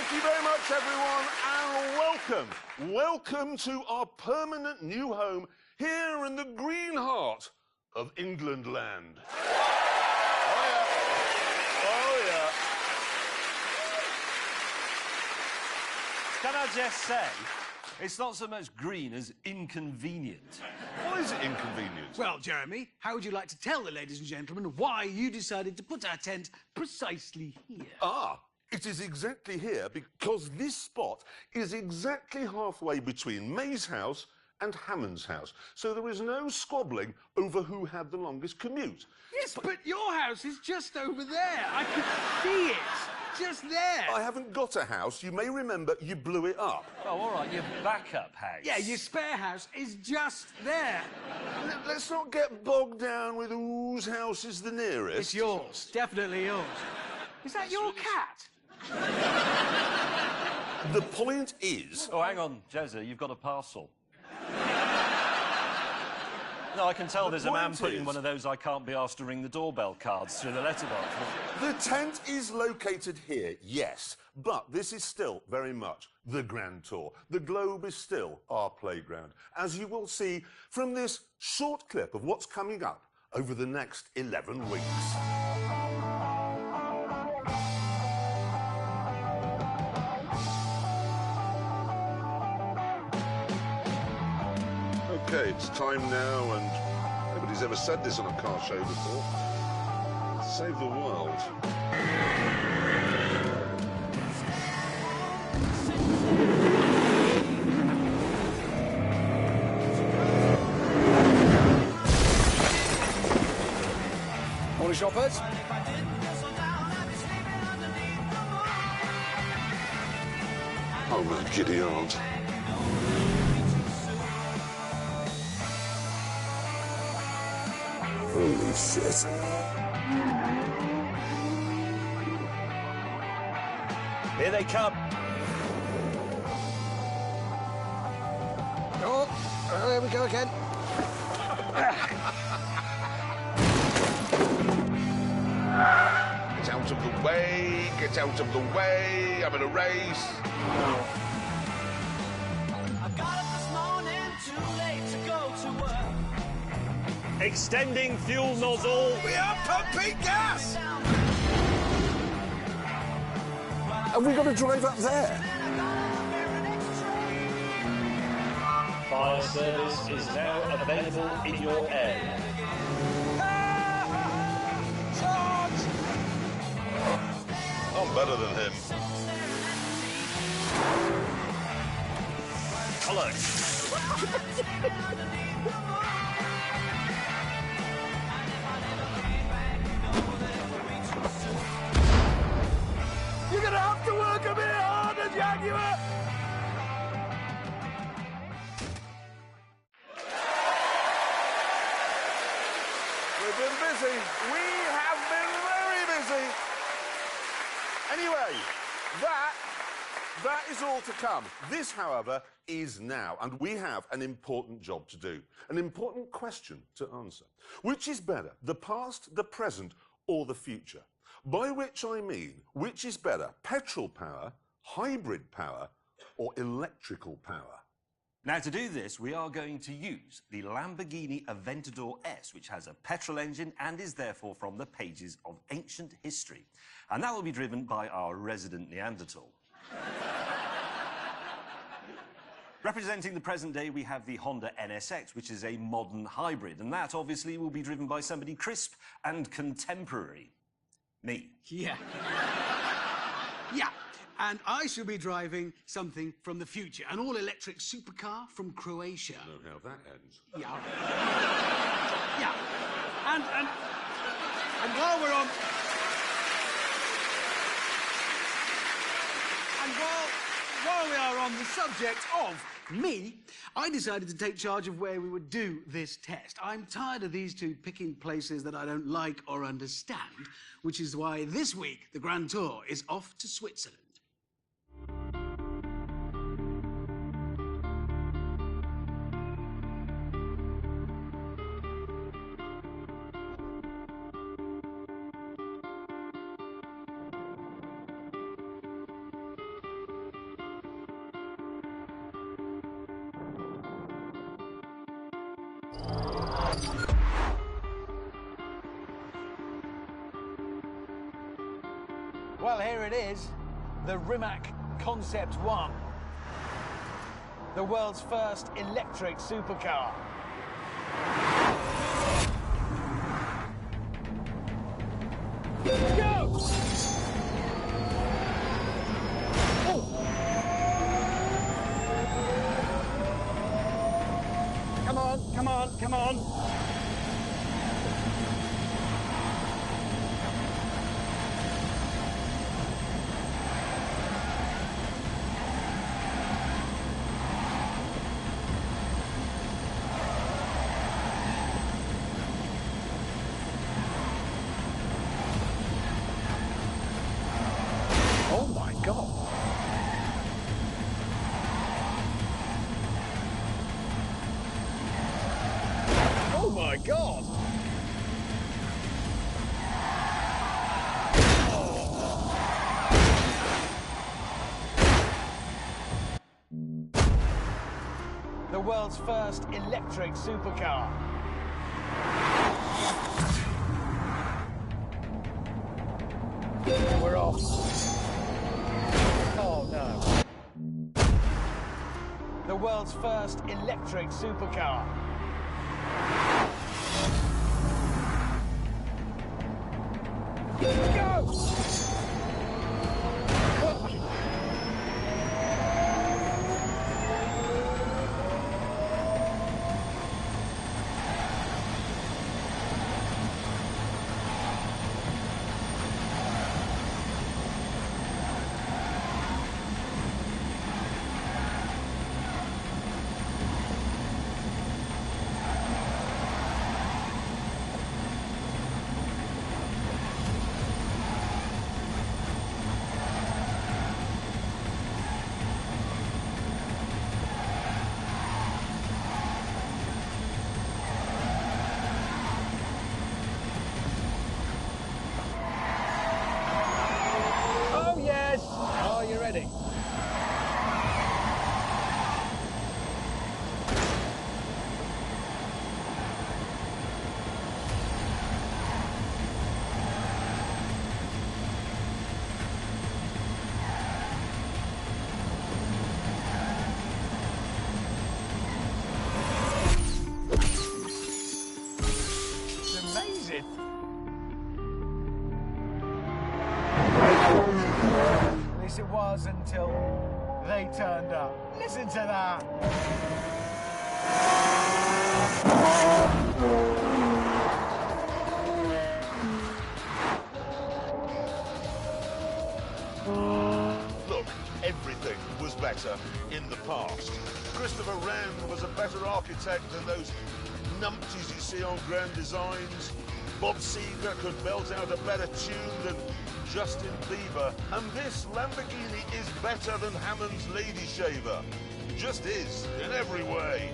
Thank you very much, everyone, and welcome. Welcome to our permanent new home here in the green heart of England land. Oh, yeah. Oh, yeah. Can I just say, it's not so much green as inconvenient. Why is it inconvenient? Well, Jeremy, how would you like to tell the ladies and gentlemen why you decided to put our tent precisely here? It is exactly here because this spot is exactly halfway between May's house and Hammond's house. So there is no squabbling over who had the longest commute. Yes, but your house is just over there. I could see it. Just there. I haven't got a house. You may remember you blew it up. Oh, all right, your backup house. Yeah, your spare house is just there. Let's not get bogged down with whose house is the nearest. It's yours. Definitely yours. Is that your cat? The point is... Oh, hang on, Jezza, you've got a parcel. No, I can tell there's a man putting one of those I can't be asked to ring the doorbell cards through the letterbox. The tent is located here, yes, but this is still very much the Grand Tour. The globe is still our playground, as you will see from this short clip of what's coming up over the next 11 weeks. Okay, it's time now, and nobody's ever said this on a car show before. Save the world. Morning, shoppers. Oh, my giddy aunt. Holy shit. Here they come. Oh, here we go again. Get out of the way, get out of the way, I'm in a race. I got up this morning too late to go to work. Extending fuel nozzle. We are pumping gas! Have we got to drive up there? Fire service is now available in your area. Charge! I'm better than him. Hello. You're going to have to work a bit harder, Jaguar! We've been busy. We have been very busy. Anyway, that is all to come. This, however, is now, and we have an important job to do, an important question to answer. Which is better, the past, the present, or the future? By which I mean, which is better, petrol power, hybrid power, or electrical power? Now, to do this, we are going to use the Lamborghini Aventador S, which has a petrol engine and is therefore from the pages of ancient history. And that will be driven by our resident Neanderthal. Representing the present day, we have the Honda NSX, which is a modern hybrid, and that obviously will be driven by somebody crisp and contemporary. Me. Yeah. Yeah. And I shall be driving something from the future, an all-electric supercar from Croatia. I know how that ends. Yeah. Yeah. And while we're on... And while we are on the subject of me, I decided to take charge of where we would do this test. I'm tired of these two picking places that I don't like or understand, which is why this week the Grand Tour is off to Switzerland. Well, here it is, the Rimac Concept 1. The world's first electric supercar. Go! Come on, come on, come on. Oh my God. Oh my God. The world's first electric supercar. We're off. Oh no. The world's first electric supercar. Go! Oh yes! Are you ready? It's amazing. At least it was until they turned up. Listen to that. Look, everything was better in the past. Christopher Wren was a better architect than those numpties you see on Grand Designs. Bob Seger could belt out a better tune than Justin Bieber. And this Lamborghini is better than Hammond's Lady Shaver. Just is, in every way.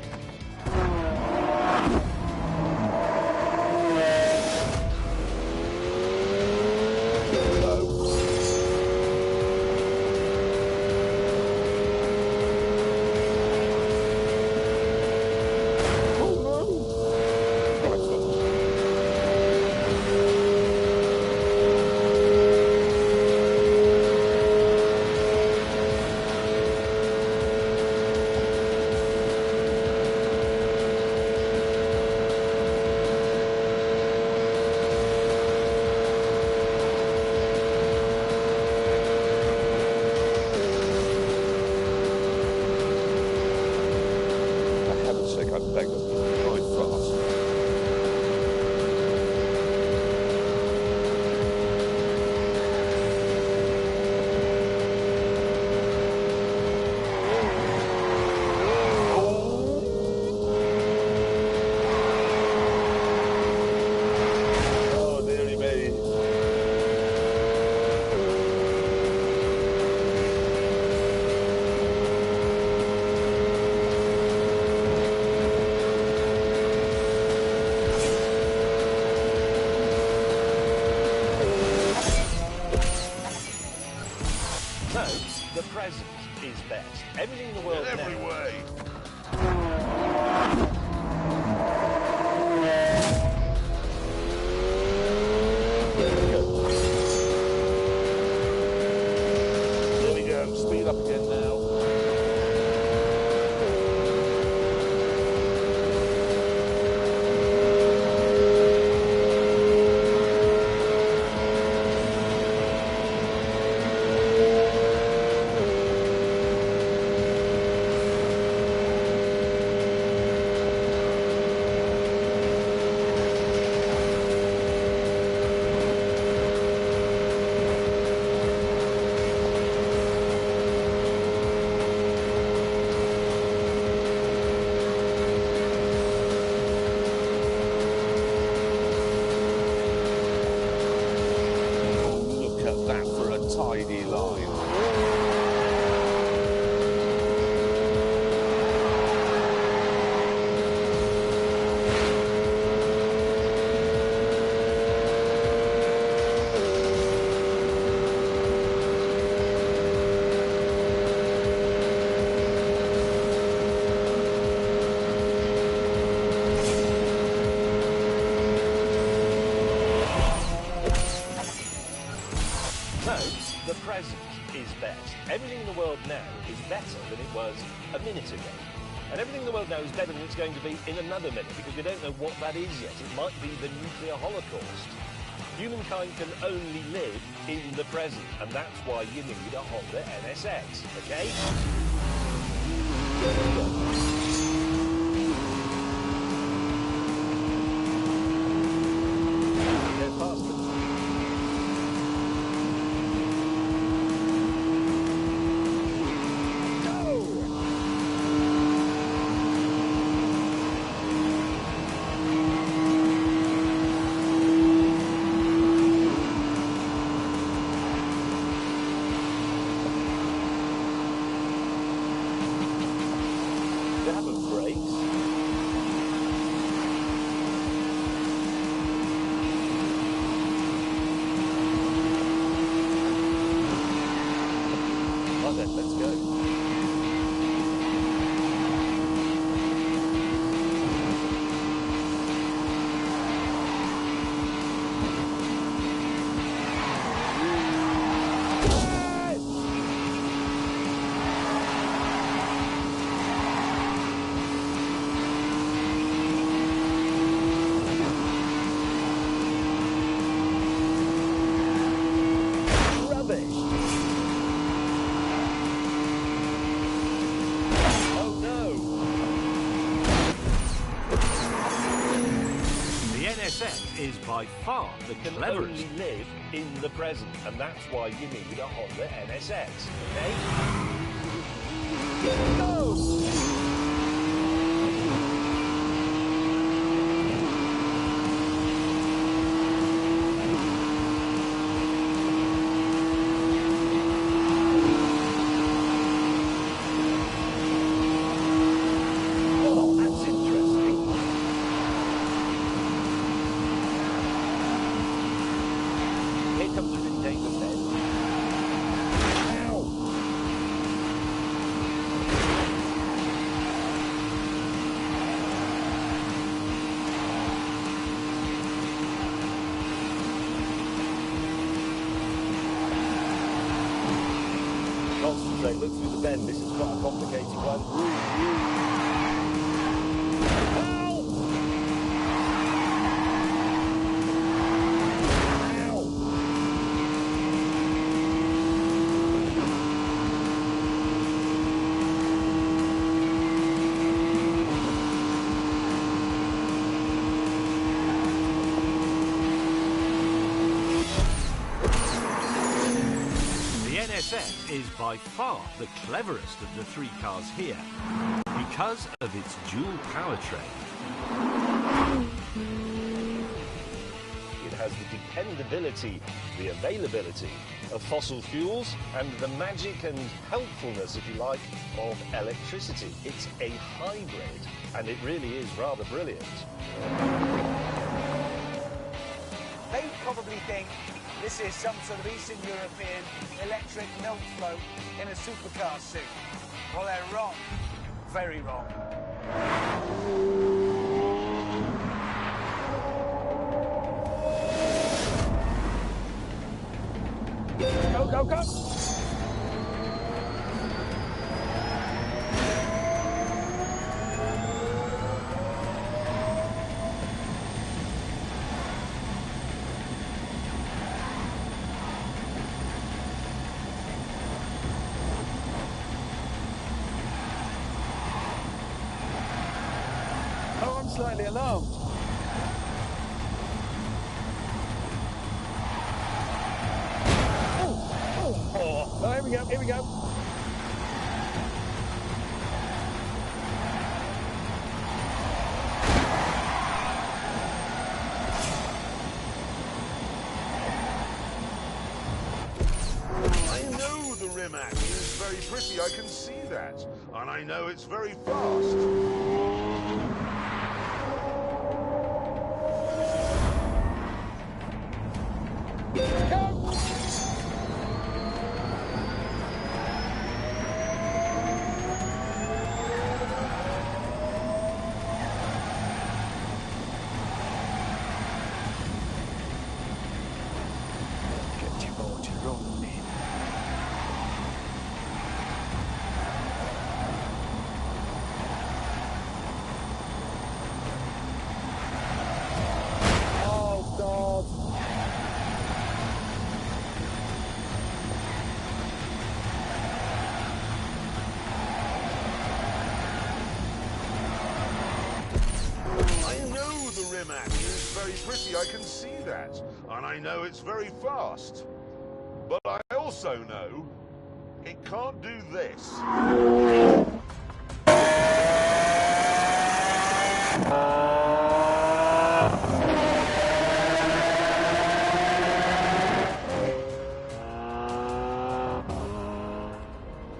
The present is best. Everything in the world In every now. way. best. Everything in the world now is better than it was a minute ago. And everything in the world now is better than it's going to be in another minute, because we don't know what that is yet. It might be the nuclear holocaust. Humankind can only live in the present, and that's why you need a Honda NSX, okay? Go faster. Let's go. Is by far the cleverest. Only live in the present, and that's why you need a Honda NSX, okay? Go! Concentrate, look through the bend. This is quite a complicated one. Is by far the cleverest of the three cars here because of its dual powertrain. It has the dependability, the availability of fossil fuels, and the magic and helpfulness, if you like, of electricity. It's a hybrid, and it really is rather brilliant. They probably think this is some sort of Eastern European electric milk float in a supercar suit. Well, they're wrong. Very wrong. Go, go, go! Slightly alarmed. Oh, here we go, here we go. I know the Rimac is very pretty, I can see that. And I know it's very fast. Rimac is very pretty, I can see that. And I know it's very fast. But I also know it can't do this.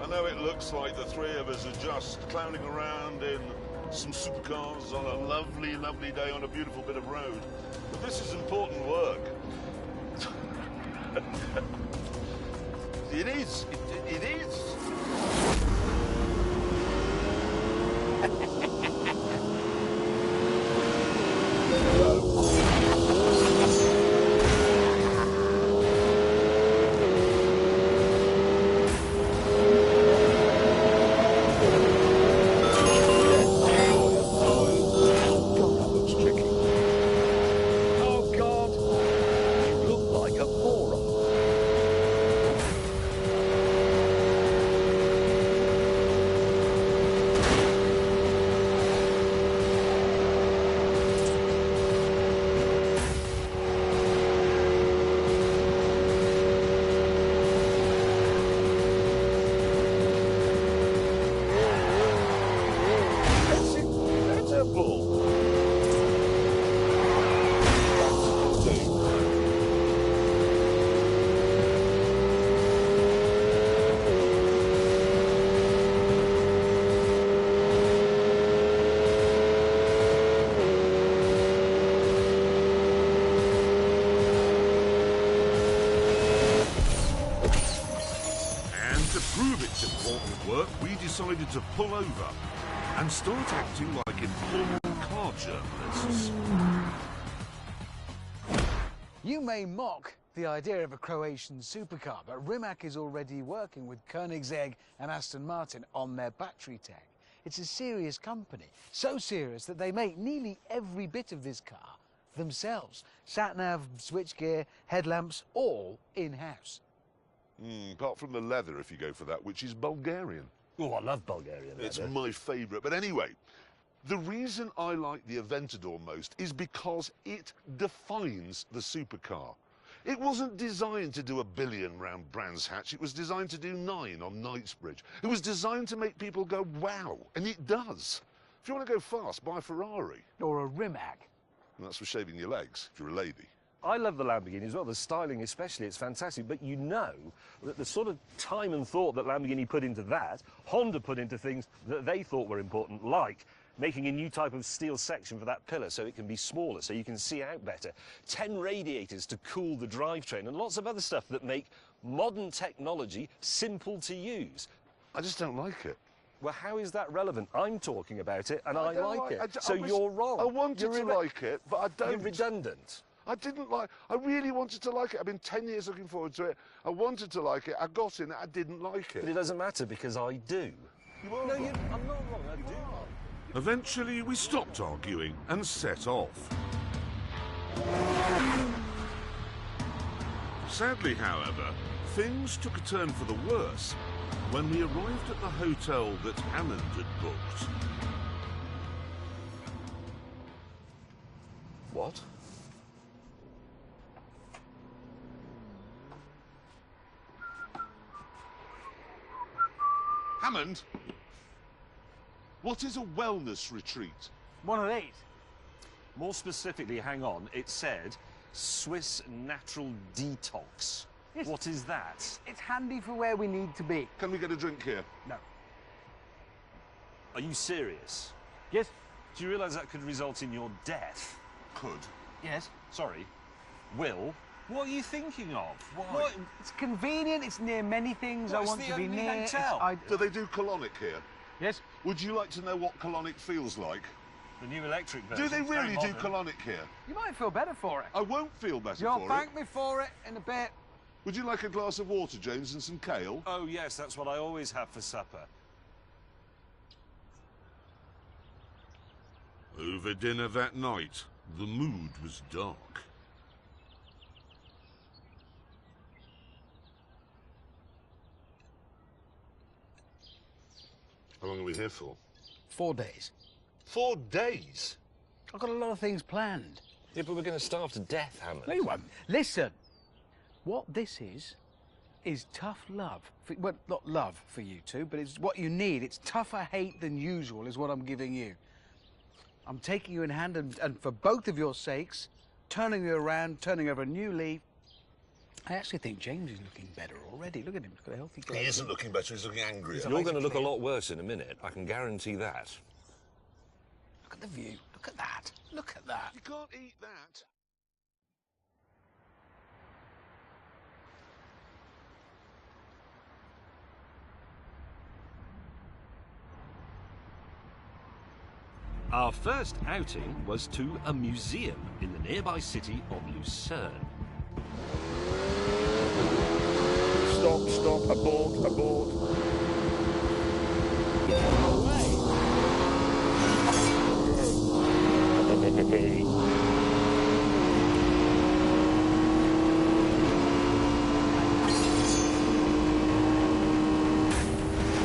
I know it looks like the three of us are just clowning around in some supercars on a lovely, lovely day on a beautiful bit of road. But this is important work. It is. It is. God, that looks tricky. Oh, God. You look like a moron. It's incredible. And to prove its important work, we decided to pull over and start acting like informal car journalists. You may mock the idea of a Croatian supercar, but Rimac is already working with Koenigsegg and Aston Martin on their battery tech. It's a serious company, so serious that they make nearly every bit of this car themselves. Sat-nav, switchgear, headlamps, all in-house. Apart from the leather, if you go for that, which is Bulgarian. Oh, I love Bulgarian leather. It's my favourite. But anyway, the reason I like the Aventador most is because it defines the supercar. It wasn't designed to do 1 billion round Brands Hatch. It was designed to do 9 on Knightsbridge. It was designed to make people go, wow, and it does. If you want to go fast, buy a Ferrari. Or a Rimac. And that's for shaving your legs, if you're a lady. I love the Lamborghini as well, the styling especially, it's fantastic, but you know that the sort of time and thought that Lamborghini put into that, Honda put into things that they thought were important, like making a new type of steel section for that pillar so it can be smaller, so you can see out better, 10 radiators to cool the drivetrain, and lots of other stuff that make modern technology simple to use. I just don't like it. Well, how is that relevant? I'm talking about it, and I don't like it. I So wish- you're wrong. I wanted You're to like it, but I don't. You're redundant. I didn't like. I really wanted to like it. I've been 10 years looking forward to it. I wanted to like it. I got in it. I didn't like it. But it doesn't matter because I do. You are No, wrong. I'm not wrong. I do. Eventually, we stopped arguing and set off. Sadly, however, things took a turn for the worse when we arrived at the hotel that Hammond had booked. What? Hammond, what is a wellness retreat? One of these. More specifically, hang on, it said Swiss Natural Detox. Yes. What is that? It's handy for where we need to be. Can we get a drink here? No. Are you serious? Yes? Do you realise that could result in your death? Could. Yes. Sorry, Will, what are you thinking of? Why? What? It's convenient, it's near many things Well, I it's want the to be only near. hotel. Do they do colonic here? Yes? Would you like to know what colonic feels like? The new electric version. Do they It's very really do modern. colonic here? You might feel better for it. I won't feel better You'll for thank it. me for it in a bit. Would you like a glass of water, James, and some kale? Oh, yes, that's what I always have for supper. Over dinner that night, the mood was dark. How long are we here for? 4 days. 4 days? I've got a lot of things planned. Yeah, but we're going to starve to death, Hammond. No, you won't. Listen, what this is tough love. Well, not love for you two, but it's what you need. It's tougher hate than usual is what I'm giving you. I'm taking you in hand and for both of your sakes, turning you around, turning over a new leaf. I actually think James is looking better already. Look at him, he's got a healthy glow. He isn't looking better, he's looking angrier. You're going to look a lot worse in a minute. I can guarantee that. Look at the view. Look at that. Look at that. You can't eat that. Our first outing was to a museum in the nearby city of Lucerne. Stop, abort.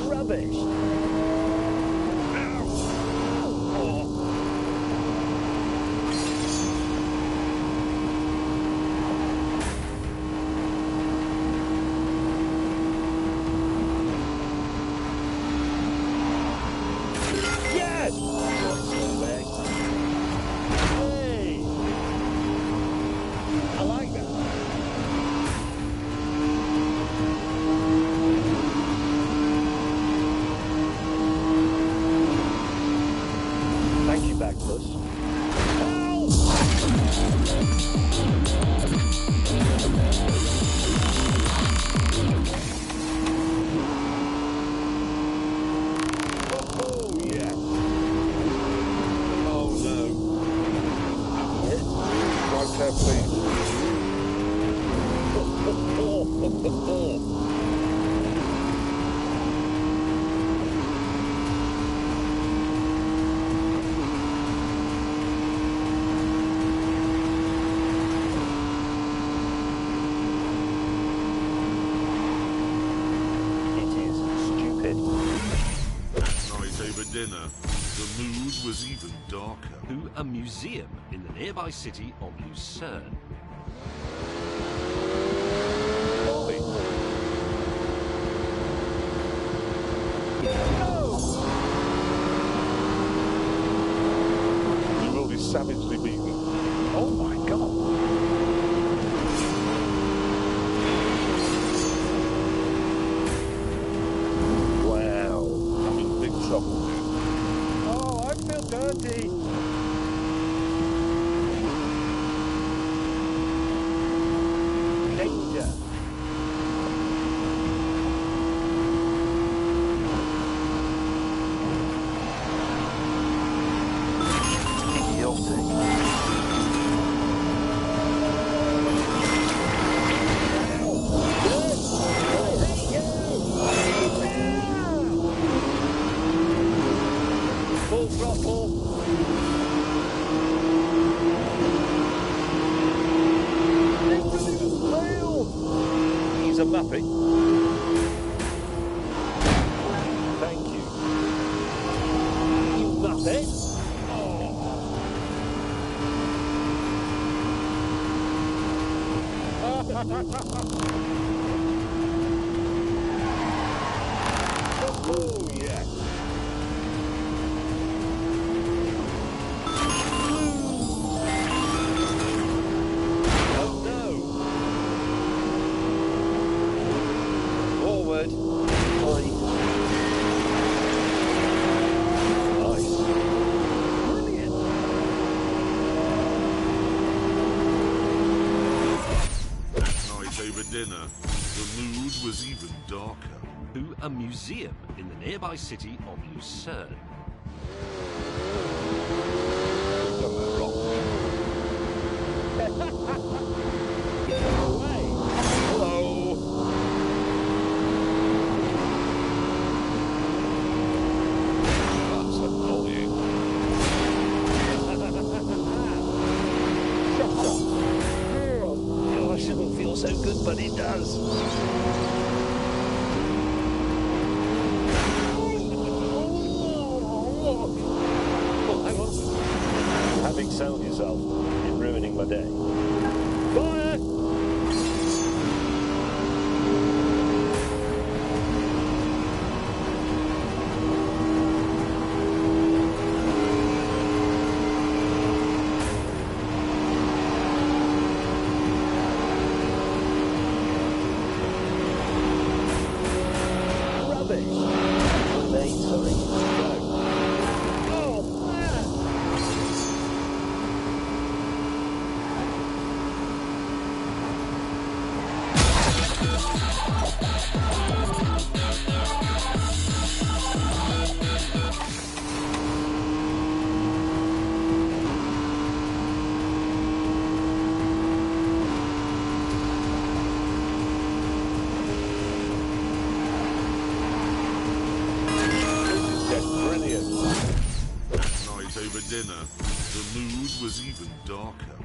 Rubbish. Dinner, the mood was even darker. To a museum in the nearby city of Lucerne. You will be savagely beaten. Oh my God. Wow, I'm in big trouble. Oh, I feel dirty. Danger. Full throttle. He's a muppet. Thank you. You muppet. Oh, yeah. Oh, no. Forward. Nice. Brilliant. That night over dinner, the mood was even darker. To a museum in the nearby city of Lucerne. We've done that wrong. Hello. That's annoying. Shut up. Oh, I shouldn't feel so good, but it does. Oh, hang on. Having sound yourself in ruining my day. Fire! Over dinner, the mood was even darker.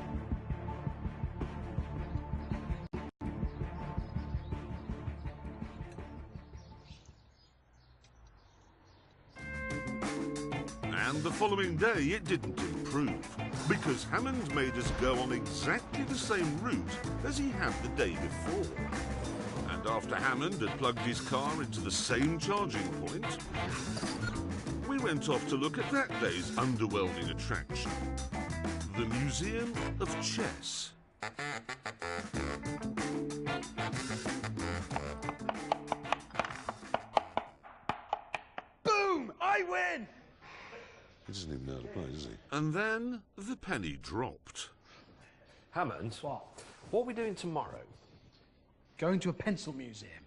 And the following day, it didn't improve, because Hammond made us go on exactly the same route as he had the day before. And after Hammond had plugged his car into the same charging point, we went off to look at that day's underwhelming attraction, the Museum of Chess. Boom! I win! He doesn't even know how to play, does he? And then the penny dropped. Hammond, what are we doing tomorrow? Going to a pencil museum.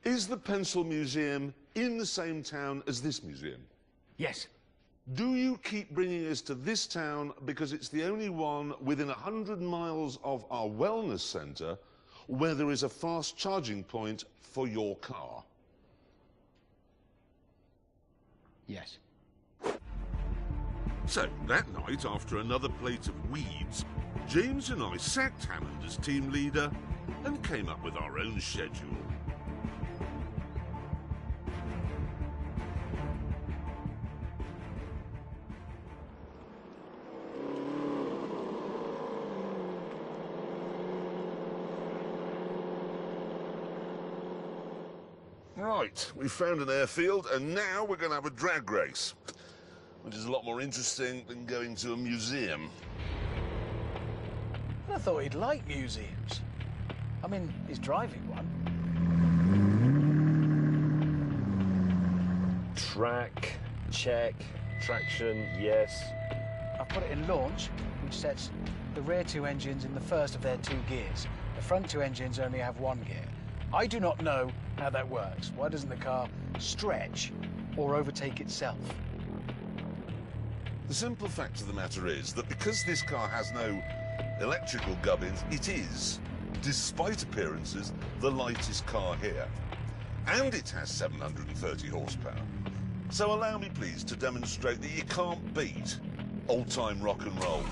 Is the Pencil Museum in the same town as this museum? Yes. Do you keep bringing us to this town because it's the only one within 100 miles of our wellness centre where there is a fast charging point for your car? Yes. So, that night, after another plate of weeds, James and I sacked Hammond as team leader and came up with our own schedule. Right, we found an airfield and now we're going to have a drag race, which is a lot more interesting than going to a museum. I thought he'd like museums. I mean, he's driving one. Track, check. Traction, yes. I've put it in launch, which sets the rear two engines in the first of their two gears. The front two engines only have one gear. I do not know how that works. Why doesn't the car stretch or overtake itself? The simple fact of the matter is that because this car has no electrical gubbins, it is, despite appearances, the lightest car here. And it has 730 horsepower. So allow me, please, to demonstrate that you can't beat old-time rock and roll.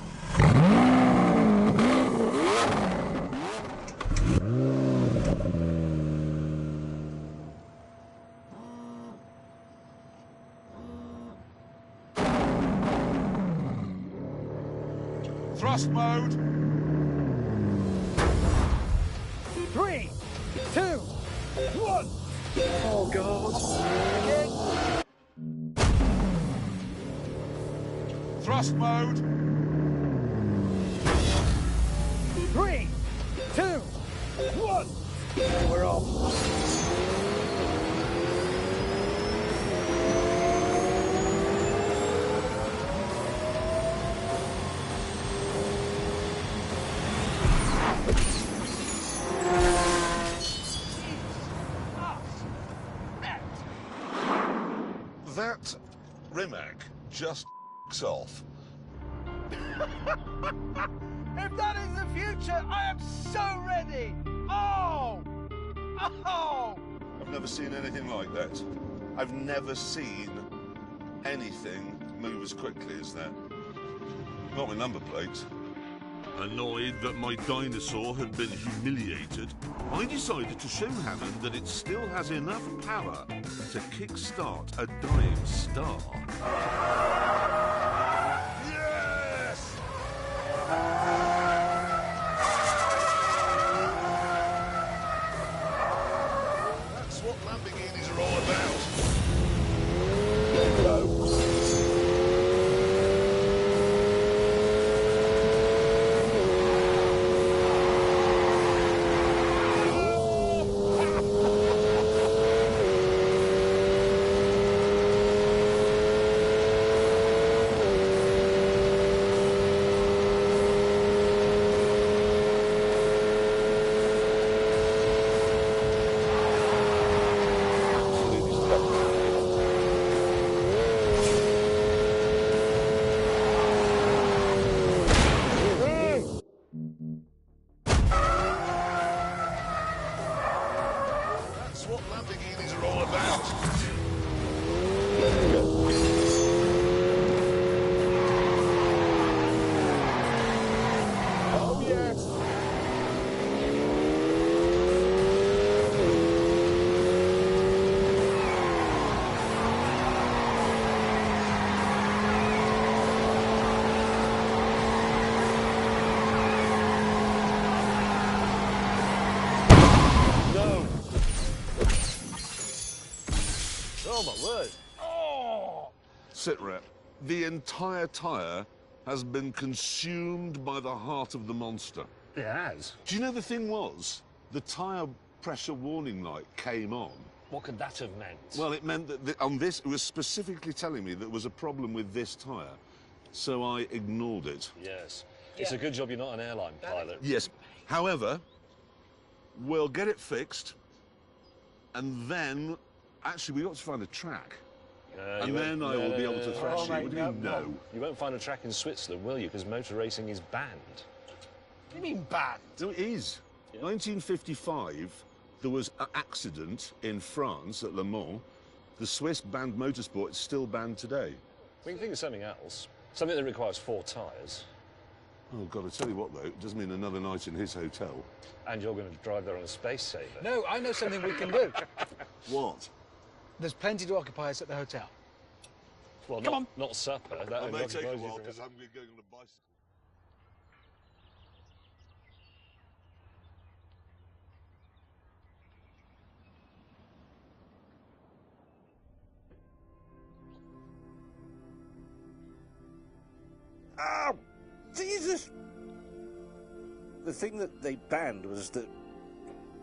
Thrust mode. 3, 2, 1. Oh, God. Thrust mode. 3, 2, 1. We're off. That Rimac just off. If that is the future, I am so ready. Oh! Oh! I've never seen anything like that. I've never seen anything move as quickly as that. Not with number plates. Annoyed that my dinosaur had been humiliated, I decided to show Hammond that it still has enough power to kickstart a dying star. Yes! are all about. That's what Lamborghinis are all about. Oh, yes. No. Oh, my word. Oh! Sit rep. The entire tyre has been consumed by the heart of the monster. It has. Do you know the thing was? The tyre pressure warning light came on. What could that have meant? Well, it meant that on this, it was specifically telling me there was a problem with this tyre. So I ignored it. Yes. It's a good job you're not an airline pilot. Yes. However, we'll get it fixed, and then, actually, we've got to find a track. And then I will be able to thrash you. What do you mean, no? You won't find a track in Switzerland, will you? Because motor racing is banned. What do you mean banned? No, it is. 1955, there was an accident in France at Le Mans. The Swiss banned motorsport. It's still banned today. We can think of something else. Something that requires 4 tyres. Oh, God, I tell you what, though, it does mean another night in his hotel. And you're going to drive there on a space saver. No, I know something we can do. What? There's plenty to occupy us at the hotel. Well, Come on. not supper. That That only may take a occupies you while, for- because I'm going on a bicycle. Oh, Jesus! The thing that they banned was that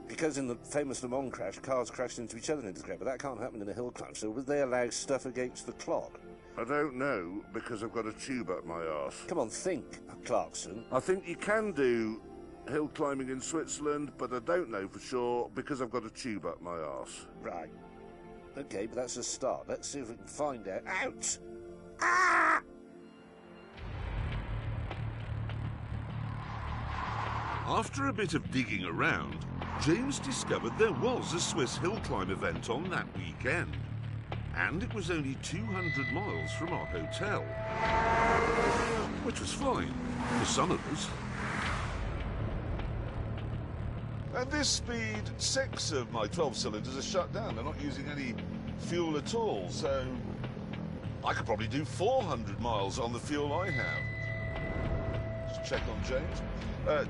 because in the famous Le Mans crash, cars crashed into each other in the ground, but that can't happen in a hill climb, so would they allow stuff against the clock? I don't know, because I've got a tube up my arse. Come on, think, Clarkson. I think you can do hill climbing in Switzerland, but I don't know for sure, because I've got a tube up my arse. Right. Okay, but that's a start. Let's see if we can find out. Out! Ah! After a bit of digging around, James discovered there was a Swiss hill climb event on that weekend. And it was only 200 miles from our hotel. Which was fine, for some of us. At this speed, 6 of my 12 cylinders are shut down. They're not using any fuel at all, so I could probably do 400 miles on the fuel I have. Just check on James.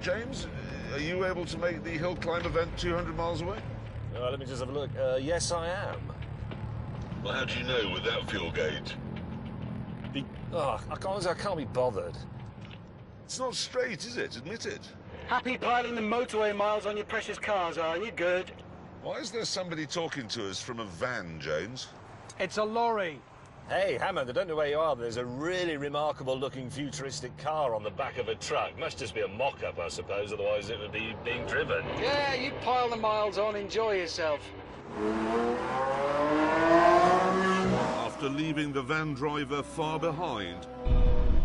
James, are you able to make the hill climb event 200 miles away? Let me just have a look. Yes, I am. Well, how do you know with that fuel gauge? I can't be bothered. It's not straight, is it? Admit it. Happy piling the motorway miles on your precious cars, are you? Good. Why is there somebody talking to us from a van, James? It's a lorry. Hey, Hammond, I don't know where you are, but there's a really remarkable-looking futuristic car on the back of a truck. Must just be a mock-up, I suppose, otherwise it would be being driven. Yeah, you pile the miles on, enjoy yourself. After leaving the van driver far behind,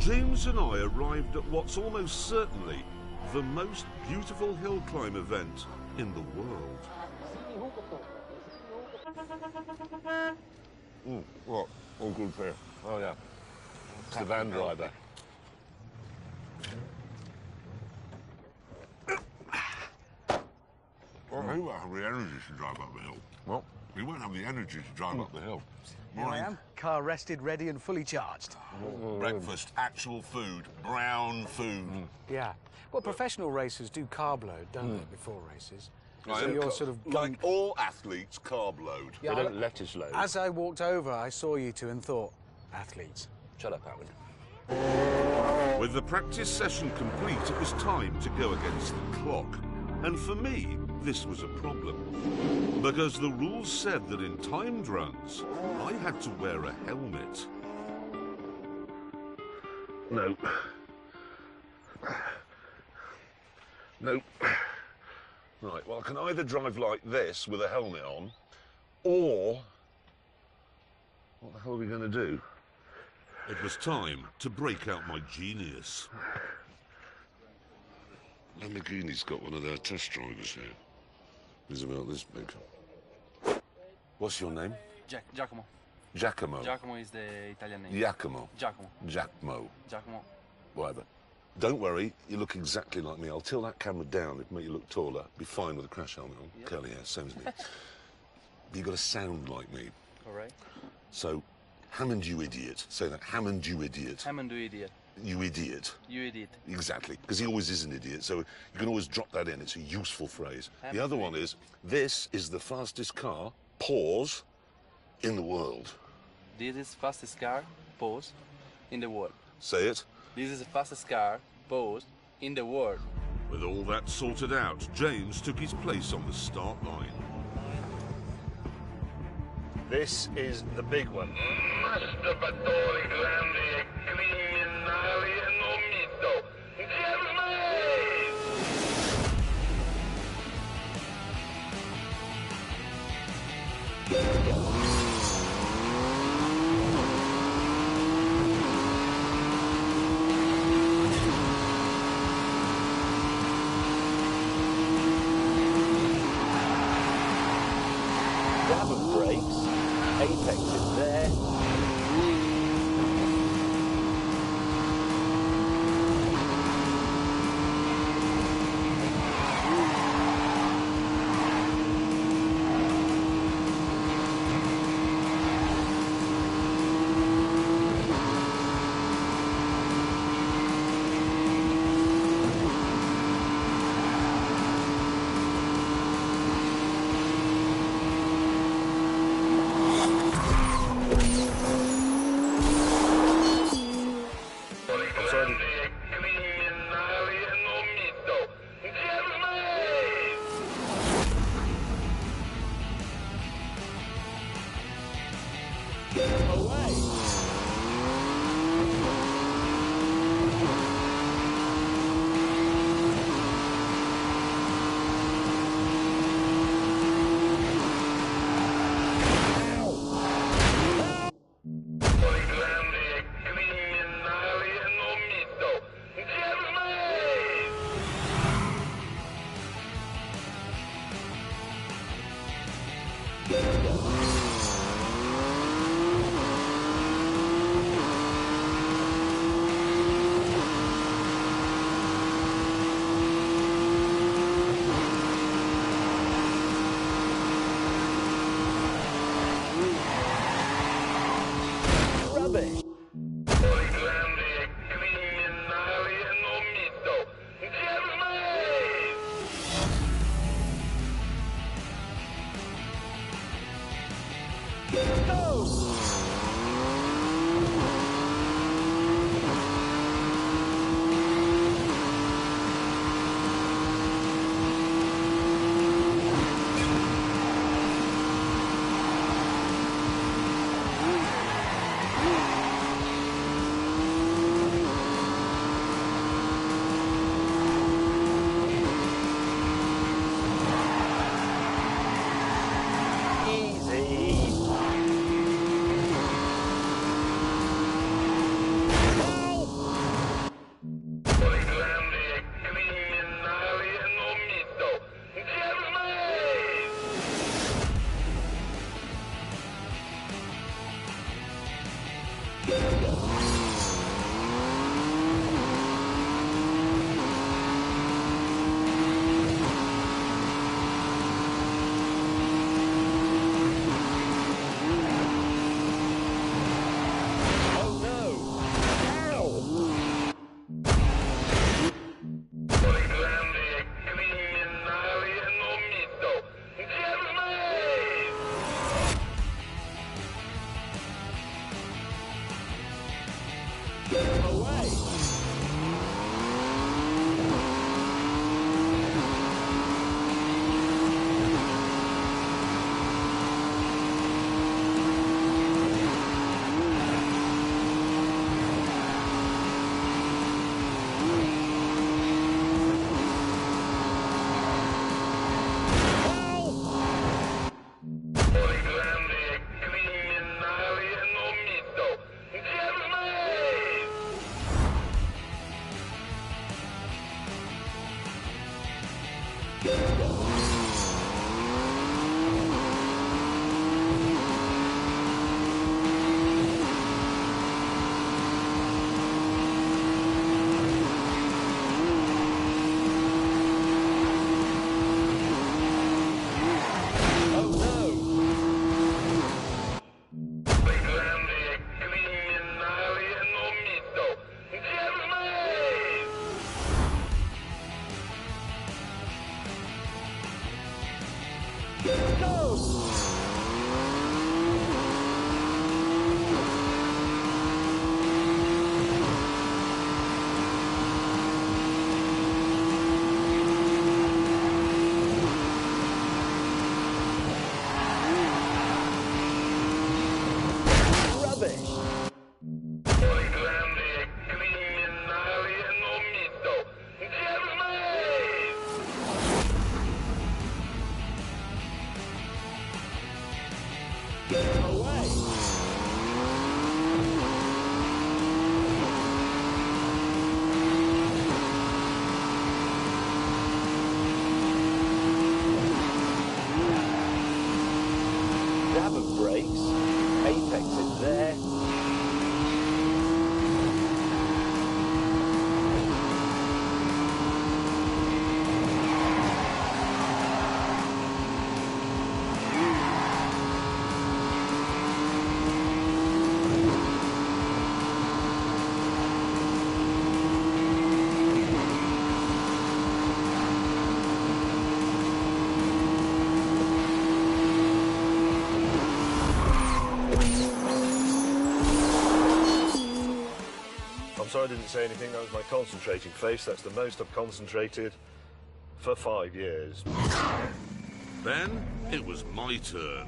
James and I arrived at what's almost certainly the most beautiful hill climb event in the world. What? All good for you. Oh, yeah. It's the van driver. Well, he won't have the energy to drive up the hill. What? He won't have the energy to drive up the hill. Here I am, car rested, ready and fully charged. Breakfast, actual food, brown food. Yeah. Well, professional racers do carb load, don't they, before races? So you're sort of going... Like all athletes, carb load. Yeah, They don't let us load. As I walked over, I saw you two and thought, athletes. Shut up, Howard. With the practice session complete, it was time to go against the clock. And for me, this was a problem. Because the rules said that in timed runs, I had to wear a helmet. No. No. Right, well, I can either drive like this with a helmet on, or... What the hell are we going to do? It was time to break out my genius. Lamborghini's got one of their test drivers here. He's about this big. What's your name? Giacomo. Giacomo. Giacomo is the Italian name. Giacomo. Giacomo. Giacomo. Giacomo. Whatever. Don't worry, you look exactly like me. I'll tilt that camera down, it'll make you look taller. Be fine with a crash helmet on. Yep. Curly hair, same as me. But you got to sound like me. All right. So, Hammond, you idiot. Say that. Hammond, you idiot. Hammond, you idiot. You idiot. You idiot. Exactly, because he always is an idiot, so you can always drop that in. It's a useful phrase. Hammond, the other one is, this is the fastest car, pause, in the world. This is fastest car, pause, in the world. Say it. This is the fastest car, pause, in the world. With all that sorted out, James took his place on the start line. This is the big one. Grab brakes. Apex is there. Rubbish. Away. Grab of brakes. Apex is there. I'm sorry I didn't say anything. That was my concentrating face. That's the most I've concentrated for 5 years. Then it was my turn.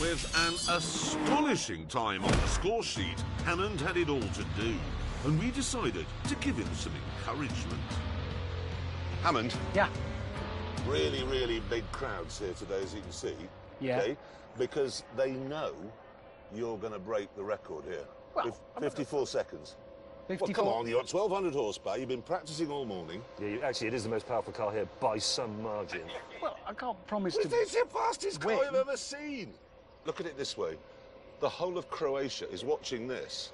With an astonishing time on the score sheet, Hammond had it all to do, and we decided to give him some encouragement. Hammond? Yeah. Really, really big crowds here today, as you can see. Yeah. Okay? Because they know you're going to break the record here. Well, 54 seconds. 54? Well, come on, you're at 1,200 horsepower. You've been practicing all morning. Yeah, actually, it is the most powerful car here by some margin. Well, I can't promise It's to... the fastest car win. I've ever seen. Look at it this way. The whole of Croatia is watching this,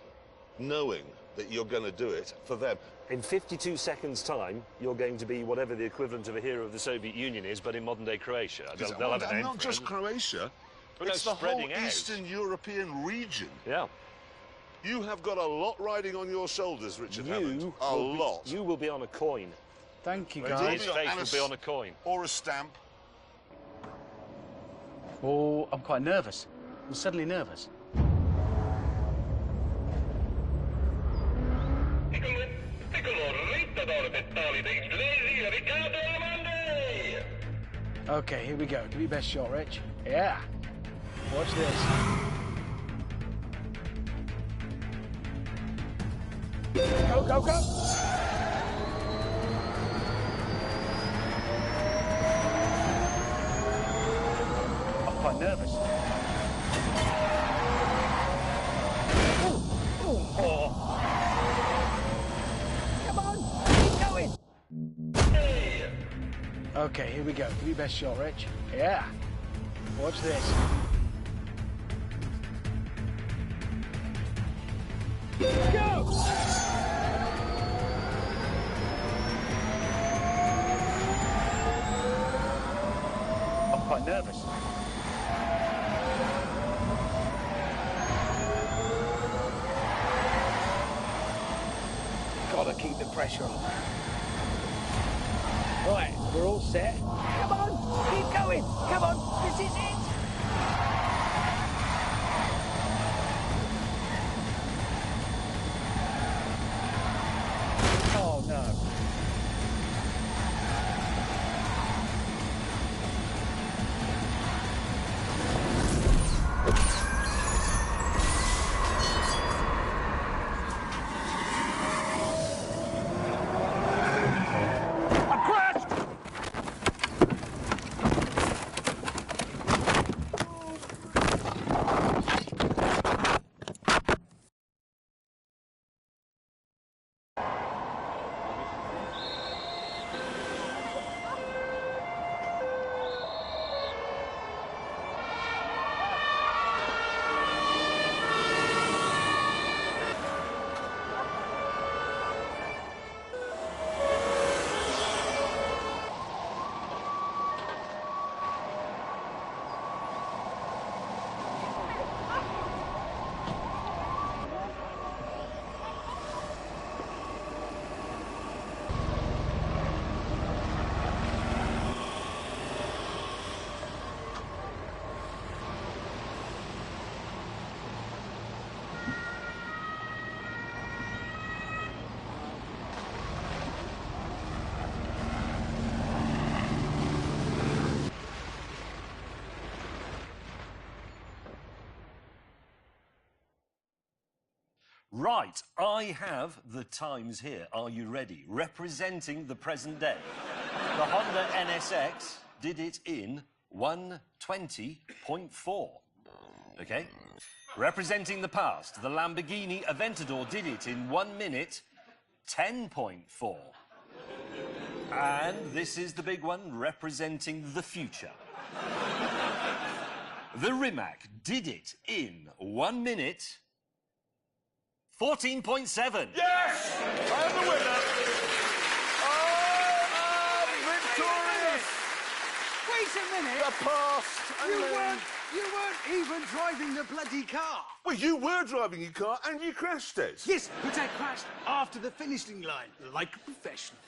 knowing that you're going to do it for them. In 52 seconds' time, you're going to be whatever the equivalent of a hero of the Soviet Union is, but in modern-day Croatia. They'll have a name not for just it. Croatia, But it's no, the whole spreading out. Eastern European region. Yeah. You have got a lot riding on your shoulders, Richard Hammond. A lot. You will be on a coin. Thank you, His guys. face will be on a coin. Or a stamp. Oh, I'm quite nervous. I'm suddenly nervous. Okay, here we go. Give me your best shot, Rich. Yeah. Watch this. Go, go, go! I'm quite nervous. Come on, keep going. Okay, here we go. Give me your best shot, Rich. Yeah. Watch this. Go! I'm quite nervous. Gotta keep the pressure on. Right, we're all set. Come on, keep going. Come on, this is it. Oh no. Right, I have the times here. Are you ready? Representing the present day. The Honda NSX did it in 1:20.4. OK? Representing the past, the Lamborghini Aventador did it in 1 minute 10.4. And this is the big one, representing the future. The Rimac did it in 1 minute 14.7. Yes! I'm the winner! I am victorious! Wait a minute! The past! You weren't even driving the bloody car! Well, you were driving your car and you crashed it. Yes, but I crashed after the finishing line, like a professional.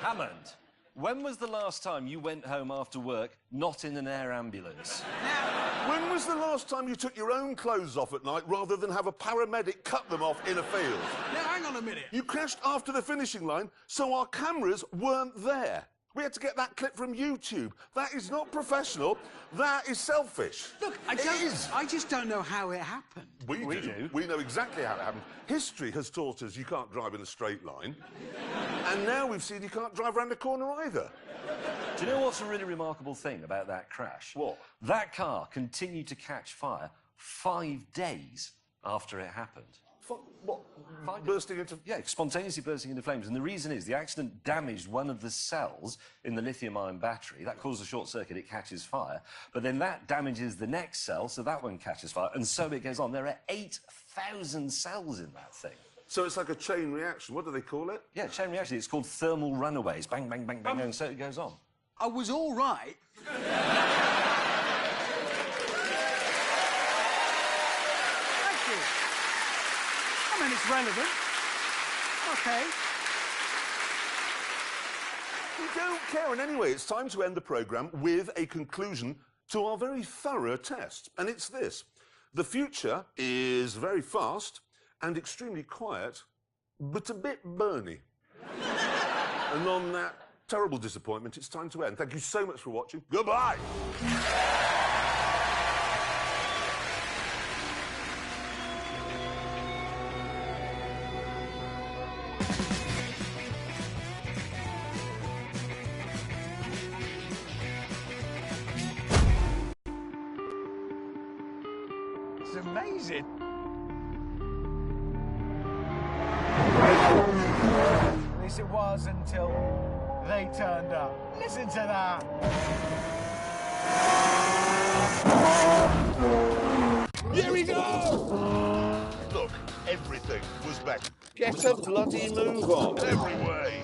Hammond, when was the last time you went home after work not in an air ambulance? When was the last time you took your own clothes off at night rather than have a paramedic cut them off in a field? Now, hang on a minute. You crashed after the finishing line, so our cameras weren't there. We had to get that clip from YouTube. That is not professional. That is selfish. Look, I just don't know how it happened. We do. We know exactly how it happened. History has taught us you can't drive in a straight line. And now we've seen you can't drive around the corner either. Do you know what's a really remarkable thing about that crash? What? That car continued to catch fire 5 days after it happened. What? Bursting into... Yeah, spontaneously bursting into flames. And the reason is the accident damaged one of the cells in the lithium-ion battery. That causes a short circuit, it catches fire. But then that damages the next cell, so that one catches fire. And so it goes on. There are 8,000 cells in that thing. So it's like a chain reaction. What do they call it? Yeah, chain reaction. It's called thermal runaways. Bang, bang, bang, bang, and so it goes on. I was all right. Thank you. I mean, it's relevant. OK. We don't care in any way. It's time to end the programme with a conclusion to our very thorough test. And it's this. The future is very fast and extremely quiet, but a bit burny. And on that terrible disappointment, it's time to end. Thank you so much for watching. Goodbye! It's amazing. At least it was until they turned up. Listen to that. Here we go! Look, everything was better. Get a bloody move on, every way.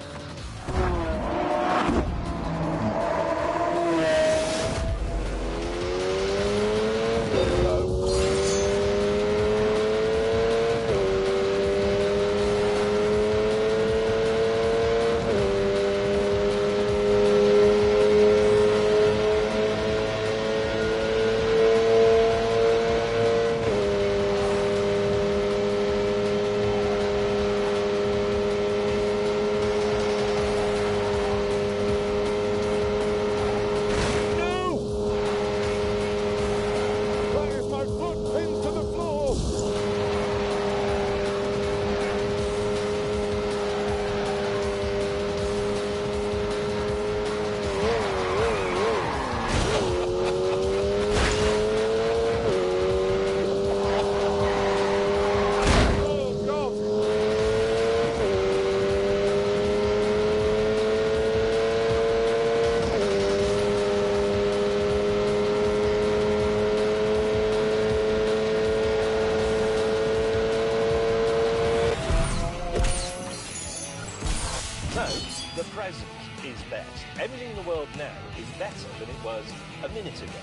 The present is best. Everything in the world now is better than it was a minute ago.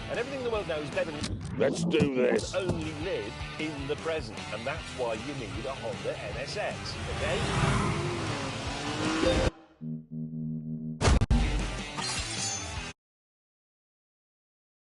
And everything in the world now is better than... Let's do this. Only live in the present. And that's why you need a Honda NSX, OK?